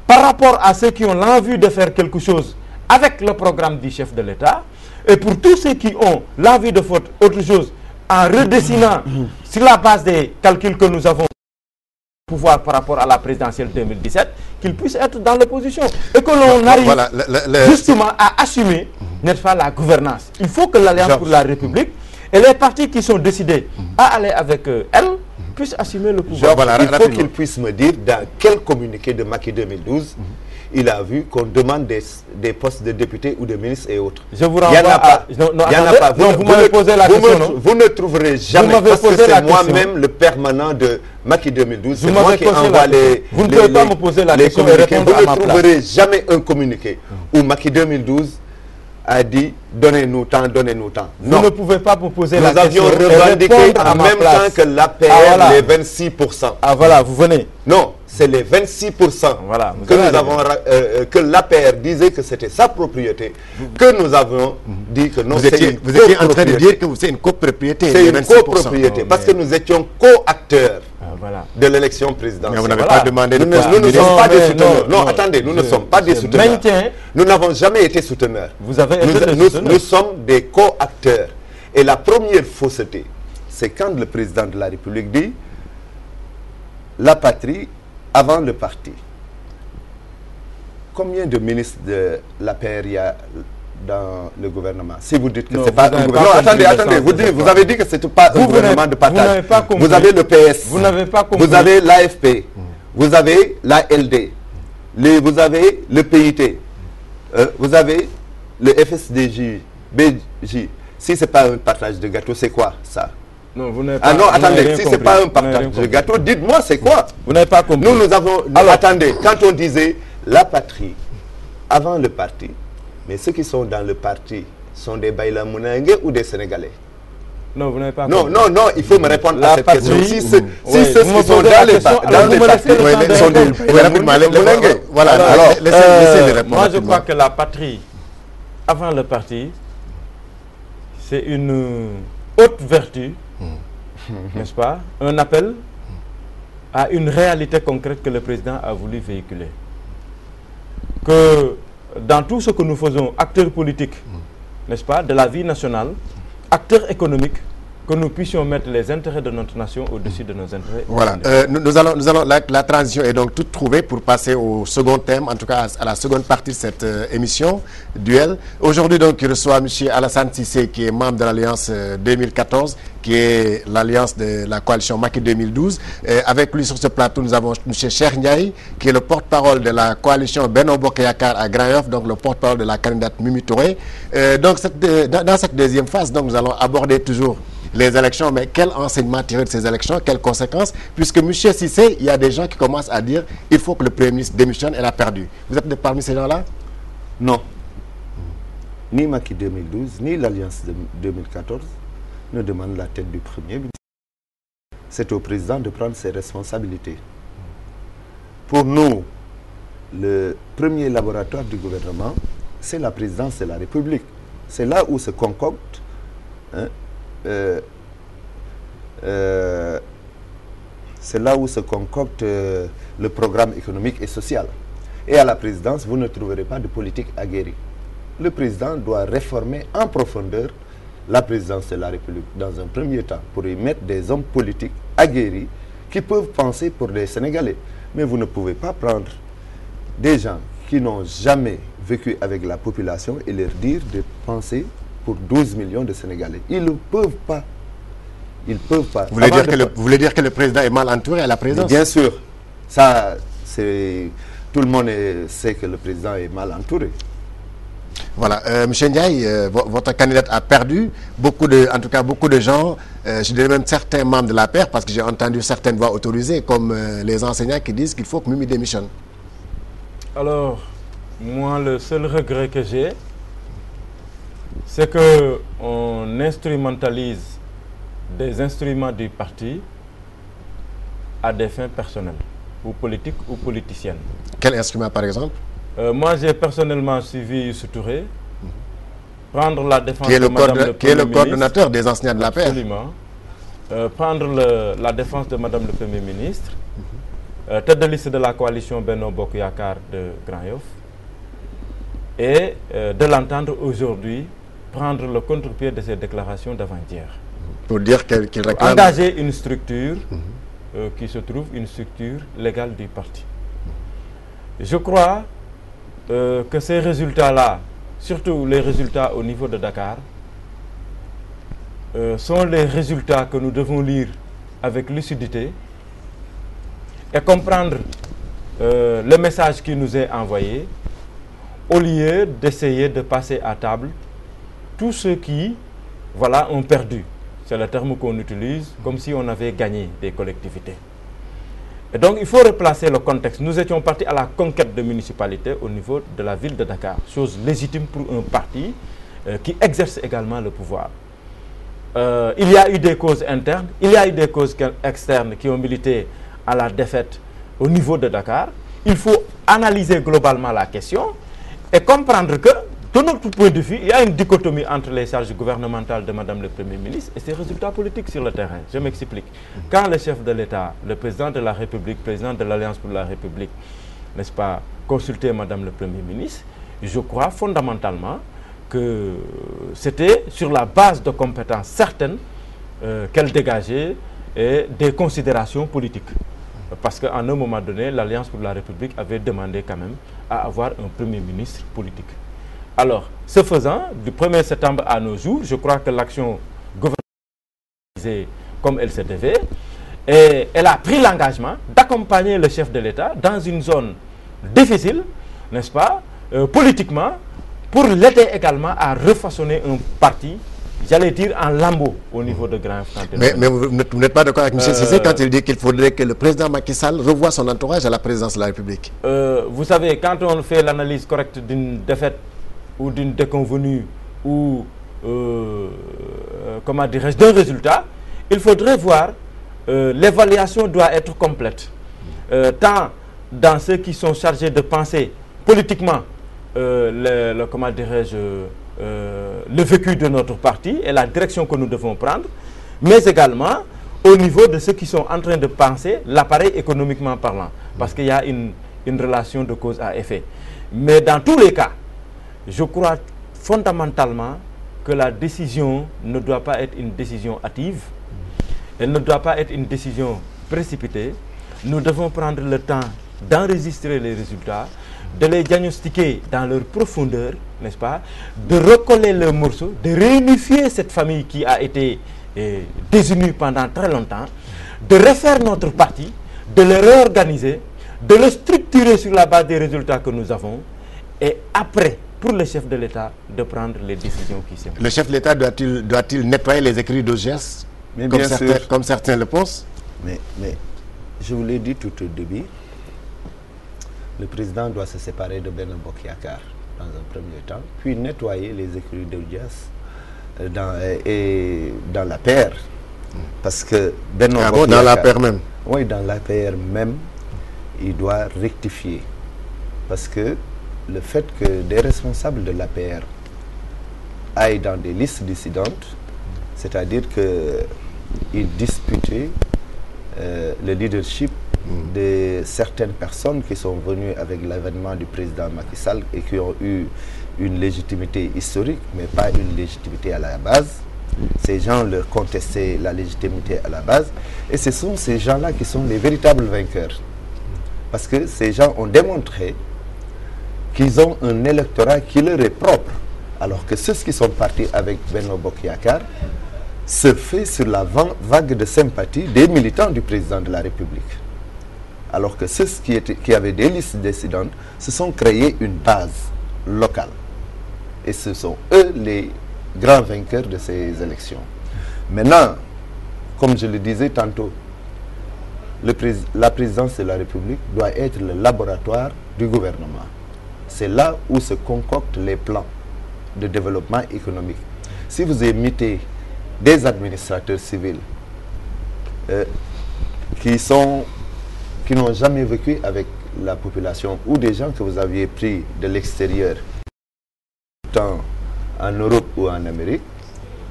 par rapport à ceux qui ont l'envie de faire quelque chose avec le programme du chef de l'État, et pour tous ceux qui ont l'envie de faire autre chose en redessinant sur la base des calculs que nous avons pouvoir par rapport à la présidentielle 2017, qu'ils puissent être dans l'opposition et que l'on arrive justement à assumer, n'est-ce pas, la gouvernance. Il faut que l'Alliance pour la République et les partis qui sont décidés à aller avec elle puissent assumer le pouvoir. Il faut qu'il puisse me dire dans quel communiqué de Macky 2012 il a vu qu'on demande des postes de députés ou de ministres et autres. Je vous renvoie il n'y en a pas. Vous m'avez posé la question. Vous ne trouverez jamais, parce que c'est moi-même le permanent de Macky 2012. C'est moi qui envoie les Vous ne pouvez pas me poser la question et répondre à ma place. Vous ne trouverez jamais un communiqué où Macky 2012 a dit donnez-nous temps, donnez-nous temps. Non. Vous ne pouvez pas me poser la question. Nous avions revendiqué en même temps que l'APR les 26%. Ah voilà, vous venez. Non, c'est les 26% voilà, que nous avons, que l'APR disait que c'était sa propriété, que nous avons dit que non, vous étiez en train de dire que c'est une copropriété. C'est une copropriété, parce que nous étions co-acteurs de l'élection présidentielle. Mais vous n'avez pas demandé de nous ne sommes pas des souteneurs. Non, attendez, nous ne sommes pas des souteneurs. Nous n'avons jamais été souteneurs. Nous sommes des co-acteurs. Et la première fausseté, c'est quand le président de la République dit la patrie avant le parti. Combien de ministres de l'APR il y a dans le gouvernement? Si vous dites que c'est pas un gouvernement... Non, attendez, vous avez dit que c'est pas un gouvernement de partage. Vous avez le PS, vous n'avez pas compris. Vous avez l'AFP, vous avez l'ALD, vous avez le PIT, vous avez le FSDJ, BJ. Si ce n'est pas un partage de gâteau, c'est quoi ça? Non, vous n'avez pas, non, attendez, si ce n'est pas un partage de gâteau, dites-moi c'est quoi? Vous n'avez pas compris. Nous avons... attendez, quand on disait la patrie avant le parti, mais ceux qui sont dans le parti sont des Baïla Mounangue ou des Sénégalais? Non, vous n'avez pas Non, compris. non, non, il faut me répondre La à cette question. patrie, Si ceux vous me qui sont posez dans la les question, alors dans vous les me partis, laissez le temps de sont répondre. nuls. Rapidement, voilà, Alors, laissez les répondre. Moi, je rapidement. crois que la patrie, avant le parti, c'est une haute vertu, n'est-ce pas? Un appel à une réalité concrète que le président a voulu véhiculer. Que dans tout ce que nous faisons, acteurs politiques, n'est-ce pas, de la vie nationale, acteurs économiques, que nous puissions mettre les intérêts de notre nation au-dessus de nos intérêts. Voilà, nous allons la transition est donc toute trouvée pour passer au second thème, en tout cas à la seconde partie de cette émission, Duel. Aujourd'hui, donc, il reçoit M. Alassane Cissé, qui est membre de l'Alliance 2014, qui est l'alliance de la coalition Macky 2012. Avec lui sur ce plateau, nous avons M. Cheikh Ndiaye, qui est le porte-parole de la coalition Benno Bokk Yakaar à Grand Yoff, donc le porte-parole de la candidate Mimi Touré. Donc, dans cette deuxième phase, donc, nous allons aborder toujours les élections, mais quel enseignement tirer de ces élections, quelles conséquences, puisque M. Cissé, il y a des gens qui commencent à dire il faut que le Premier ministre démissionne, elle a perdu. Vous êtes parmi ces gens-là? Non. Ni Macky 2012, ni l'Alliance de 2014 ne demandent la tête du Premier ministre. C'est au président de prendre ses responsabilités. Pour nous, le premier laboratoire du gouvernement, c'est la présidence de la République. C'est là où se concocte c'est là où se concocte le programme économique et social. Et à la présidence, vous ne trouverez pas de politique aguerrie. Le président doit réformer en profondeur la présidence de la République dans un premier temps pour y mettre des hommes politiques aguerris qui peuvent penser pour les Sénégalais. Mais vous ne pouvez pas prendre des gens qui n'ont jamais vécu avec la population et leur dire de penser pour 12 millions de Sénégalais. Ils ne peuvent pas. Ils peuvent pas. Vous voulez dire que le président est mal entouré à la présidence? Mais bien sûr. Ça, c'est... Tout le monde sait que le président est mal entouré. Voilà. Monsieur Ndiaye, votre candidate a perdu. En tout cas, beaucoup de gens, je dirais même certains membres de la paire, parce que j'ai entendu certaines voix autorisées, comme les enseignants qui disent qu'il faut que Mimi démissionne. Alors, moi, le seul regret que j'ai, c'est qu'on instrumentalise des instruments du parti à des fins personnelles, ou politiques ou politiciennes. Quel instrument, par exemple? Moi, j'ai personnellement suivi Youssou Touré, prendre la défense de Madame le Premier qui est le ministre, coordonnateur des enseignants de la paire. Absolument. Prendre la défense de Madame le Premier ministre, tête de liste de la coalition Benno Bokk Yakaar de Grand Yoff, et de l'entendre aujourd'hui prendre le contre-pied de ses déclarations d'avant-hier. Pour dire qu'il réclame... Engager une structure qui se trouve une structure légale du parti. Je crois que ces résultats-là, surtout les résultats au niveau de Dakar, sont les résultats que nous devons lire avec lucidité et comprendre le message qui nous est envoyé, au lieu d'essayer de passer à table tous ceux qui, voilà, ont perdu. C'est le terme qu'on utilise, comme si on avait gagné des collectivités. Et donc, il faut replacer le contexte. Nous étions partis à la conquête de municipalités au niveau de la ville de Dakar, chose légitime pour un parti qui exerce également le pouvoir. Il y a eu des causes internes, il y a eu des causes externes qui ont milité à la défaite au niveau de Dakar. Il faut analyser globalement la question et comprendre que, de notre point de vue, il y a une dichotomie entre les charges gouvernementales de Madame le Premier ministre et ses résultats politiques sur le terrain. Je m'explique. Quand le chef de l'État, le président de la République, président de l'Alliance pour la République, n'est-ce pas, consultait Madame le Premier ministre, je crois fondamentalement que c'était sur la base de compétences certaines qu'elle dégageait et des considérations politiques. Parce qu'à un moment donné, l'Alliance pour la République avait demandé quand même à avoir un Premier ministre politique. Alors, ce faisant, du 1er septembre à nos jours, je crois que l'action gouvernementale comme elle se devait, et elle a pris l'engagement d'accompagner le chef de l'État dans une zone difficile, n'est-ce pas, politiquement, pour l'aider également à refaçonner un parti, j'allais dire en lambeaux au niveau de Grand Yoff. Mais vous n'êtes pas d'accord avec M. Cissé quand il dit qu'il faudrait que le président Macky Sall revoie son entourage à la présidence de la République? Vous savez, quand on fait l'analyse correcte d'une défaite ou d'une déconvenue ou comment dirais-je, d'un résultat, il faudrait voir, l'évaluation doit être complète. Tant dans ceux qui sont chargés de penser politiquement comment dirais-je, le vécu de notre parti et la direction que nous devons prendre, mais également au niveau de ceux qui sont en train de penser l'appareil économiquement parlant, parce qu'il y a une relation de cause à effet. Mais dans tous les cas, je crois fondamentalement que la décision ne doit pas être une décision hâtive, elle ne doit pas être une décision précipitée. Nous devons prendre le temps d'enregistrer les résultats, de les diagnostiquer dans leur profondeur, n'est-ce pas, de recoller le morceau, de réunifier cette famille qui a été désunie pendant très longtemps, de refaire notre parti, de le réorganiser, de le structurer sur la base des résultats que nous avons, et après, pour le chef de l'État, de prendre les décisions qui s'imposent. Le chef de l'État doit-il nettoyer les écrits d'OGS, comme certains le pensent? Mais je vous l'ai dit tout au début, le président doit se séparer de Benno Bokk Yakaar dans un premier temps, puis nettoyer les écrits d'OGS dans la paire. Parce que Benno Bokk Yakaar, dans la paire même? Oui, dans la paire même, il doit rectifier. Parce que le fait que des responsables de l'APR aillent dans des listes dissidentes, c'est-à-dire qu'ils disputaient le leadership de certaines personnes qui sont venues avec l'avènement du président Macky Sall et qui ont eu une légitimité historique, mais pas une légitimité à la base. Ces gens leur contestaient la légitimité à la base. Et ce sont ces gens-là qui sont les véritables vainqueurs. Parce que ces gens ont démontré qu'ils ont un électorat qui leur est propre. Alors que ceux qui sont partis avec Benno Bokk Yakaar se fait sur la vague de sympathie des militants du président de la République. Alors que ceux qui avaient des listes dissidentes se sont créés une base locale. Et ce sont eux les grands vainqueurs de ces élections. Maintenant, comme je le disais tantôt, la présidence de la République doit être le laboratoire du gouvernement. C'est là où se concoctent les plans de développement économique. Si vous imitez des administrateurs civils qui n'ont jamais vécu avec la population, ou des gens que vous aviez pris de l'extérieur, tant en Europe ou en Amérique,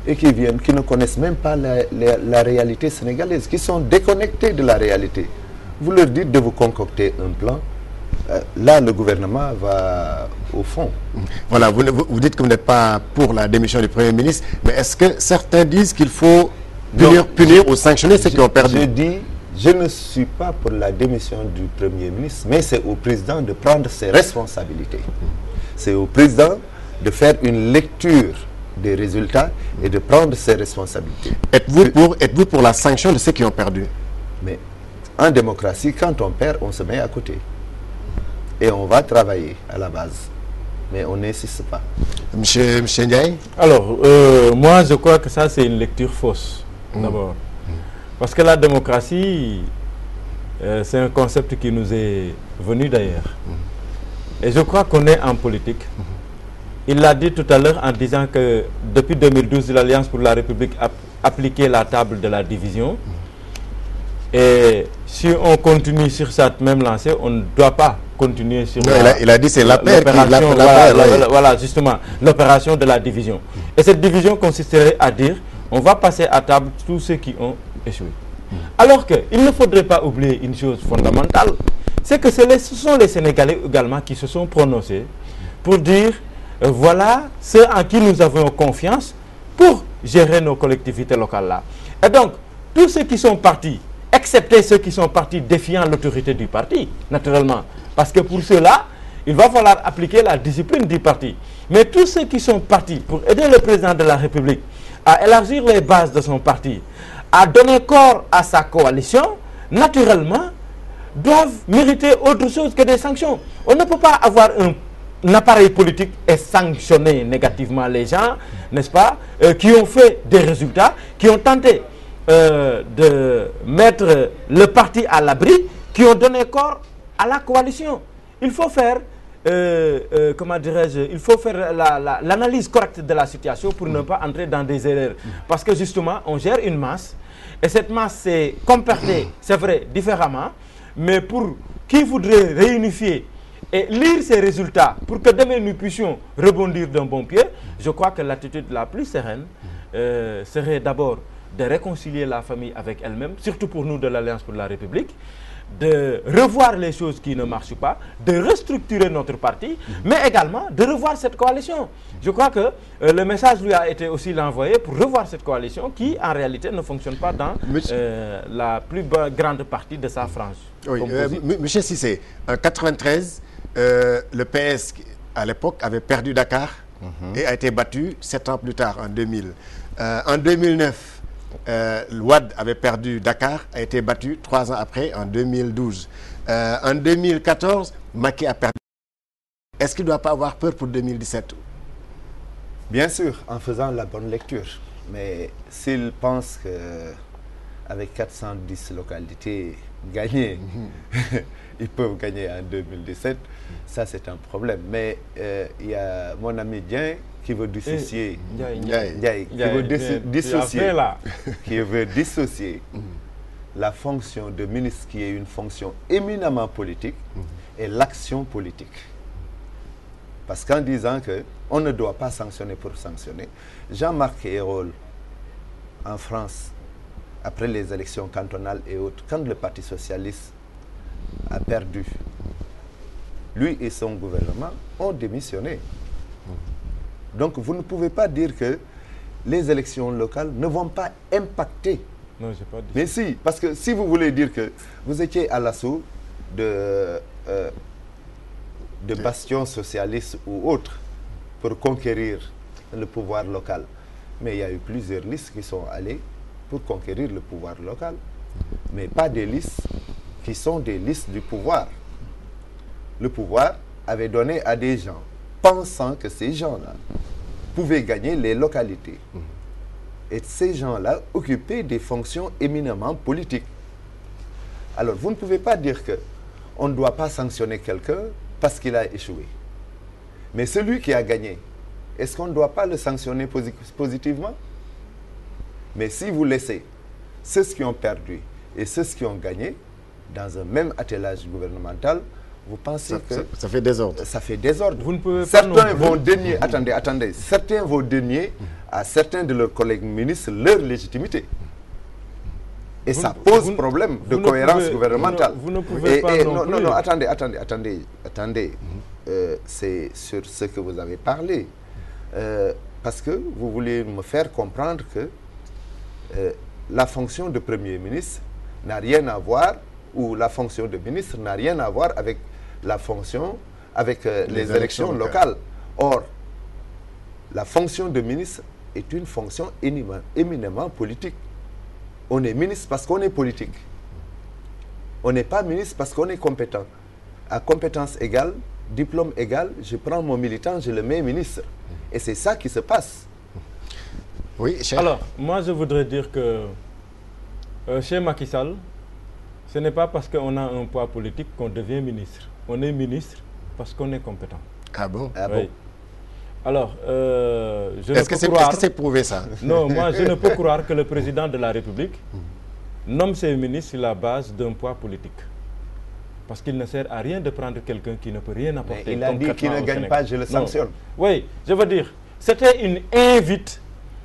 et qui ne connaissent même pas la réalité sénégalaise, qui sont déconnectés de la réalité. Vous leur dites de vous concocter un plan, là le gouvernement va au fond. Voilà, vous dites que vous n'êtes pas pour la démission du Premier ministre, mais est-ce que certains disent qu'il faut punir ou sanctionner ceux qui ont perdu? Je dis, je ne suis pas pour la démission du Premier ministre, mais c'est au président de prendre ses responsabilités. C'est au président de faire une lecture des résultats et de prendre ses responsabilités. Êtes-vous pour la sanction de ceux qui ont perdu? Mais en démocratie, quand on perd, on se met à côté. Et on va travailler à la base. Mais on n'insiste pas. Monsieur Ndiaye? Alors, moi je crois que ça c'est une lecture fausse, d'abord. Parce que la démocratie, c'est un concept qui nous est venu d'ailleurs. Et je crois qu'on est en politique. Il l'a dit tout à l'heure en disant que depuis 2012, l'Alliance pour la République a appliqué la table de la division. Et si on continue sur cette même lancée, on ne doit pas continuer sur il a dit c'est l'opération. Voilà, justement, l'opération de la division. Et cette division consisterait à dire, on va passer à table tous ceux qui ont échoué. Alors qu'il ne faudrait pas oublier une chose fondamentale, c'est que ce sont les Sénégalais également qui se sont prononcés pour dire, voilà ceux en qui nous avons confiance pour gérer nos collectivités locales là. Et donc, tous ceux qui sont partis, excepté ceux qui sont partis défiant l'autorité du parti, naturellement, parce que pour ceux-là, il va falloir appliquer la discipline du parti. Mais tous ceux qui sont partis pour aider le président de la République à élargir les bases de son parti, à donner corps à sa coalition, naturellement, doivent mériter autre chose que des sanctions. On ne peut pas avoir un appareil politique et sanctionner négativement les gens, n'est-ce pas, qui ont fait des résultats, qui ont tenté de mettre le parti à l'abri, qui ont donné corps à la coalition. Il faut faire comment dirais-je, il faut faire l'analyse correcte de la situation pour ne pas entrer dans des erreurs. Parce que justement, on gère une masse, et cette masse s'est comportée, c'est vrai, différemment, mais pour qui voudrait réunifier et lire ces résultats pour que demain nous puissions rebondir d'un bon pied, je crois que l'attitude la plus sereine serait d'abord de réconcilier la famille avec elle-même, surtout pour nous de l'Alliance pour la République, de revoir les choses qui ne marchent pas, de restructurer notre parti, mais également de revoir cette coalition. Je crois que le message lui a été aussi l'envoyé pour revoir cette coalition qui, en réalité, ne fonctionne pas dans la plus grande partie de sa frange. Oui, Monsieur Cissé, en 93, le PS, à l'époque, avait perdu Dakar et a été battu 7 ans plus tard, en 2000. En 2009, Wade avait perdu Dakar, a été battu 3 ans après, en 2012. En 2014, Macky a perdu. Est-ce qu'il ne doit pas avoir peur pour 2017? Bien sûr, en faisant la bonne lecture. Mais s'il pense qu'avec 410 localités gagnées, ils peuvent gagner en 2017, ça c'est un problème. Mais il y a mon ami Dien qui veut dissocier, qui veut dissocier la fonction de ministre, qui est une fonction éminemment politique, et l'action politique. Parce qu'en disant qu'on ne doit pas sanctionner pour sanctionner, Jean-Marc Ayrault, en France, après les élections cantonales et autres, quand le Parti socialiste a perdu, lui et son gouvernement ont démissionné. Donc vous ne pouvez pas dire que les élections locales ne vont pas impacter. Non, j'ai pas dit. Mais si, parce que si vous voulez dire que vous étiez à l'assaut de bastions socialistes ou autres pour conquérir le pouvoir local, mais il y a eu plusieurs listes qui sont allées pour conquérir le pouvoir local, mais pas des listes qui sont des listes du pouvoir. Le pouvoir avait donné à des gens pensant que ces gens-là pouvaient gagner les localités. Et ces gens-là occupaient des fonctions éminemment politiques. Alors, vous ne pouvez pas dire qu'on ne doit pas sanctionner quelqu'un parce qu'il a échoué. Mais celui qui a gagné, est-ce qu'on ne doit pas le sanctionner positivement? Mais si vous laissez ceux qui ont perdu et ceux qui ont gagné dans un même attelage gouvernemental, vous pensez que ça fait désordre. Ça fait désordre. Vous ne pouvez certains vont dénier, attendez, certains vont dénier à certains de leurs collègues ministres leur légitimité. Et ça pose problème de cohérence gouvernementale. Vous ne pouvez pas non, attendez. C'est sur ce que vous avez parlé. Parce que vous voulez me faire comprendre que la fonction de Premier ministre n'a rien à voir, ou la fonction de ministre n'a rien à voir avec la fonction, avec les élections locales. Or, la fonction de ministre est une fonction éminemment politique. On est ministre parce qu'on est politique. On n'est pas ministre parce qu'on est compétent. À compétence égale, diplôme égal, je prends mon militant, je le mets ministre. Et c'est ça qui se passe. Oui, cher. Alors, moi je voudrais dire que chez Macky Sall, ce n'est pas parce qu'on a un poids politique qu'on devient ministre. On est ministre parce qu'on est compétent. Ah bon? Ah oui. bon? Alors, est-ce que c'est prouvé ça? Non, moi je ne peux croire que le président de la République nomme ses ministres sur la base d'un poids politique. Parce qu'il ne sert à rien de prendre quelqu'un qui ne peut rien apporter. Mais il a dit qu'il ne gagne pas, je le sanctionne. Oui, je veux dire, c'était une invite.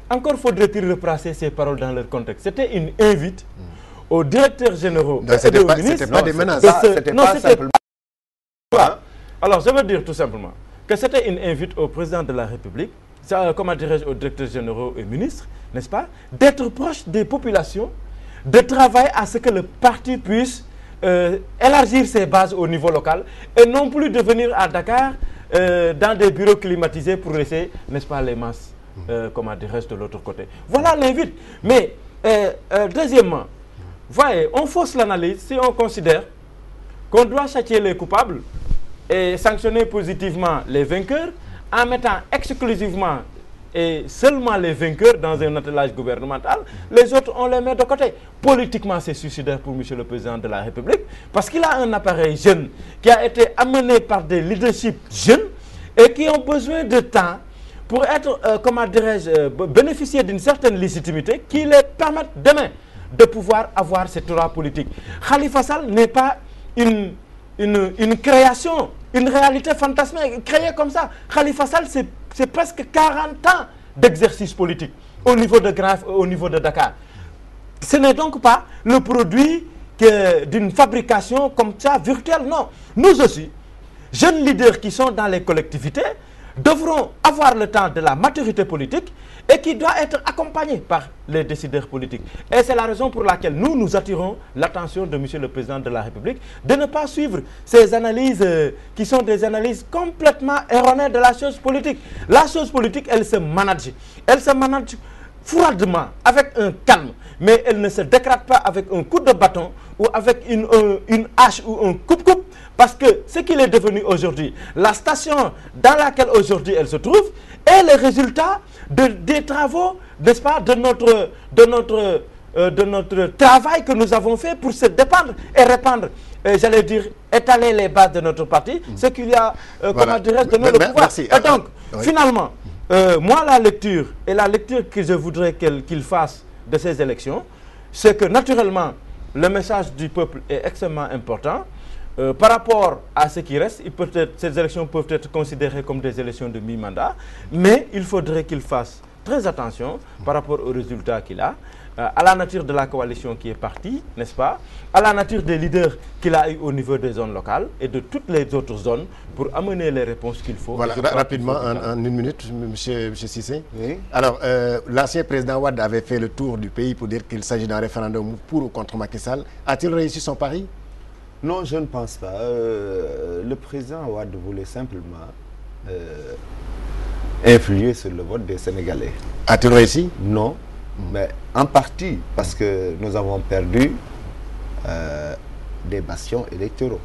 Encore faudrait-il replacer ces paroles dans leur contexte. C'était une invite aux directeurs généraux et aux ministres. C'était pas des menaces. C'était pas simplement. Alors, je veux dire tout simplement que c'était une invite au président de la République, comment dirais-je, aux directeurs généraux et ministres, n'est-ce pas, d'être proche des populations, de travailler à ce que le parti puisse élargir ses bases au niveau local et non plus de venir à Dakar dans des bureaux climatisés pour laisser, n'est-ce pas, les masses, comment dirais-je, de l'autre côté. Voilà l'invite. Mais, deuxièmement, voyez, on fausse l'analyse si on considère qu'on doit châtier les coupables et sanctionner positivement les vainqueurs en mettant exclusivement et seulement les vainqueurs dans un attelage gouvernemental, les autres, on les met de côté. Politiquement, c'est suicidaire pour M. le Président de la République, parce qu'il a un appareil jeune qui a été amené par des leaderships jeunes et qui ont besoin de temps pour être, comment dirais-je, bénéficier d'une certaine légitimité qui les permette demain de pouvoir avoir cette aura politique. Khalifa Sall n'est pas une création, une réalité fantasmée, créée comme ça. Khalifa Sall, c'est presque 40 ans d'exercice politique au niveau de Grave, au niveau de Dakar. Ce n'est donc pas le produit d'une fabrication comme ça, virtuelle, non. Nous aussi, jeunes leaders qui sont dans les collectivités, devront avoir le temps de la maturité politique et qui doit être accompagné par les décideurs politiques. Et c'est la raison pour laquelle nous attirons l'attention de M. le Président de la République de ne pas suivre ces analyses qui sont des analyses complètement erronées de la chose politique. La chose politique, elle se manage. Elle se manage froidement, avec un calme, mais elle ne se décrète pas avec un coup de bâton ou avec une hache ou un coupe-coupe, parce que ce qu'il est devenu aujourd'hui, la station dans laquelle aujourd'hui elle se trouve, est le résultat des travaux, n'est-ce pas, de notre travail que nous avons fait pour se dépendre et répandre, j'allais dire, étaler les bases de notre parti, ce qu'il y a, comment dirais-je, donné le pouvoir. Merci. Et donc, finalement, moi, la lecture que je voudrais qu'il fasse de ces élections, c'est que naturellement, le message du peuple est extrêmement important. Par rapport à ce qui reste, ces élections peuvent être considérées comme des élections de mi-mandat, mais il faudrait qu'il fasse très attention par rapport aux résultats qu'il a, à la nature de la coalition qui est partie, n'est-ce pas, à la nature des leaders qu'il a eu au niveau des zones locales et de toutes les autres zones pour amener les réponses qu'il faut. Voilà, rapidement, en une minute, M. Cissé. Oui. Alors, l'ancien président Wade avait fait le tour du pays pour dire qu'il s'agit d'un référendum pour ou contre Macky Sall. A-t-il réussi son pari? Non, je ne pense pas. Le président Wade voulait simplement influer sur le vote des Sénégalais. A-t-il réussi? Non, mais en partie parce que nous avons perdu des bastions électoraux.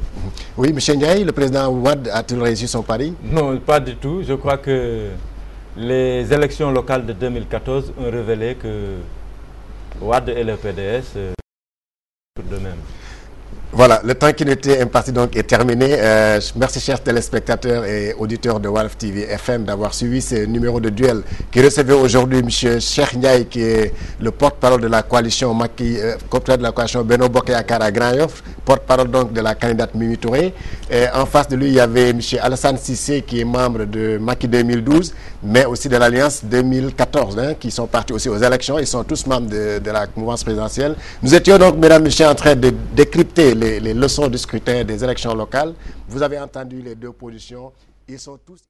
Oui, M. Ndiaye, le président Wade a-t-il réussi son pari? Non, pas du tout. Je crois que les élections locales de 2014 ont révélé que Wade et le PDS tout de même. Voilà, le temps qui nous était imparti donc est terminé. Merci chers téléspectateurs et auditeurs de Walf TV FM d'avoir suivi ce numéro de duel qui recevait aujourd'hui M. Cheikh Ndiaye, qui est le porte-parole de la coalition Macky, porte-parole de la coalition Benno Bokk Yakaar à Grand Yoff, porte-parole donc de la candidate Mimi Touré. Et en face de lui, il y avait M. Alassane Cissé, qui est membre de Macky 2012, mais aussi de l'Alliance 2014, hein, qui sont partis aussi aux élections. Ils sont tous membres de la mouvance présidentielle. Nous étions donc, mesdames et messieurs, en train de décrypter les leçons du scrutin des élections locales. Vous avez entendu les deux positions. Ils sont tous...